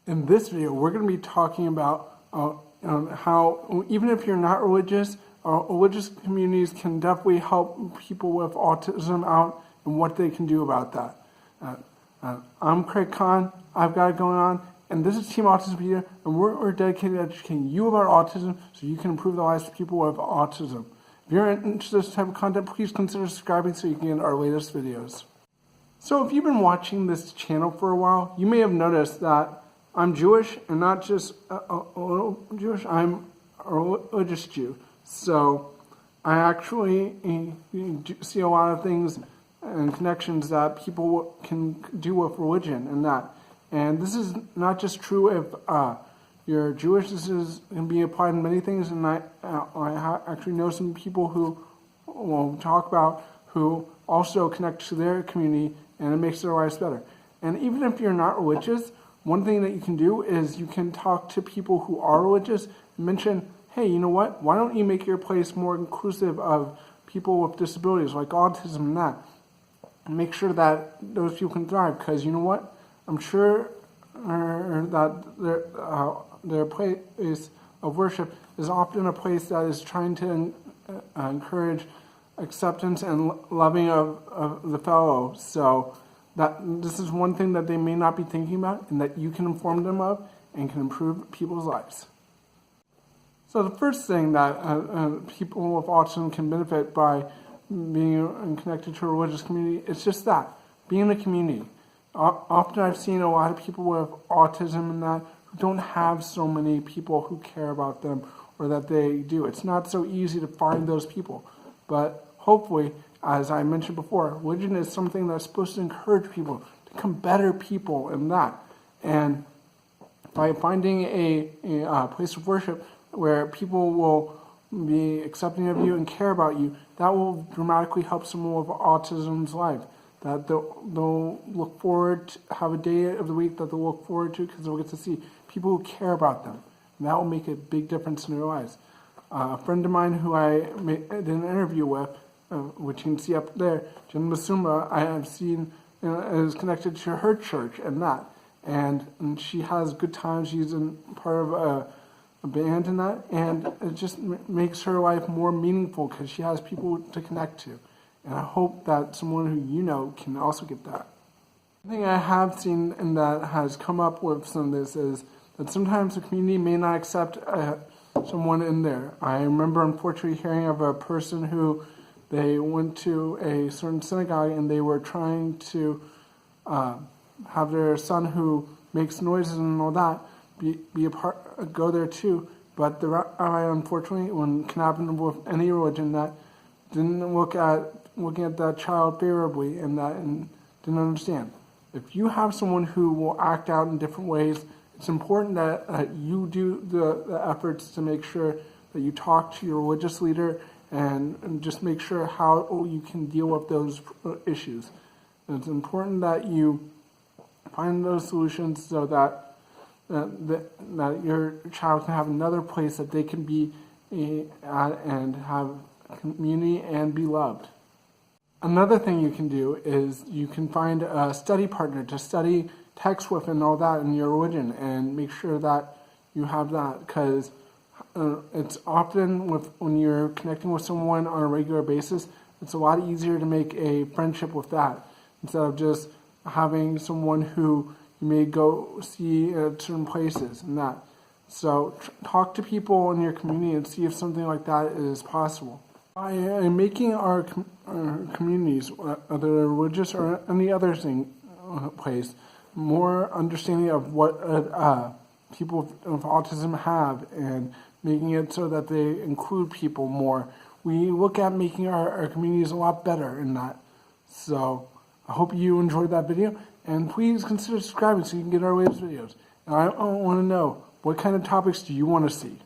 In this video, we're going to be talking about how, even if you're not religious, religious communities can definitely help people with autism out and what they can do about that. I'm Craig Kahn, I've got it going on, and this is TeamAutismpedia, and we're dedicated to educating you about autism so you can improve the lives of people with autism. If you're interested in this type of content, please consider subscribing so you can get our latest videos. So if you've been watching this channel for a while, you may have noticed that I'm Jewish, and not just Jewish, I'm a religious Jew. So I actually see a lot of things and connections that people can do with religion and that. And this is not just true if you're Jewish, this is going to be applied in many things, and I actually know some people who we'll talk about who also connect to their community, and it makes their lives better. And even if you're not religious, one thing that you can do is you can talk to people who are religious and mention, hey, you know what, why don't you make your place more inclusive of people with disabilities like autism and that, and make sure that those people can thrive, because you know what, I'm sure that their place of worship is often a place that is trying to encourage acceptance and loving of the fellow. So that this is one thing that they may not be thinking about and that you can inform them of and can improve people's lives. So the first thing that people with autism can benefit by being connected to a religious community is just that, being in a community. Often I've seen a lot of people with autism and that who don't have so many people who care about them or that they do. It's not so easy to find those people. But hopefully, as I mentioned before, religion is something that's supposed to encourage people to become better people in that. And by finding a place of worship where people will be accepting of you and care about you, that will dramatically help someone with autism's life. That they'll look forward to, have a day of the week that they'll look forward to, because they'll get to see people who care about them. And that will make a big difference in their lives. A friend of mine who I did an interview with, which you can see up there, Jen Masumba, I have seen is connected to her church and that. And she has good times. She's in part of a band and that. And it just makes her life more meaningful because she has people to connect to. And I hope that someone who you know can also get that. One thing I have seen and that has come up with some of this is that sometimes the community may not accept someone in there. I remember unfortunately hearing of a person who they went to a certain synagogue and they were trying to have their son who makes noises and all that be a part, go there too. But the rabbi, unfortunately, when can happen with any religion, that didn't looking at that child favorably and didn't understand. If you have someone who will act out in different ways, it's important that you do the efforts to make sure that you talk to your religious leader and just make sure how you can deal with those issues. And it's important that you find those solutions so that your child can have another place that they can be at and have community and be loved. Another thing you can do is you can find a study partner to study text with and all that in your religion, and make sure that you have that, because it's often when you're connecting with someone on a regular basis, it's a lot easier to make a friendship with that instead of just having someone who you may go see at certain places and that. So talk to people in your community and see if something like that is possible. By making our communities, whether they're religious or any other place, more understanding of what people with autism have and making it so that they include people more, we look at making our communities a lot better in that. So I hope you enjoyed that video, and please consider subscribing so you can get our latest videos. And I want to know, what kind of topics do you want to see?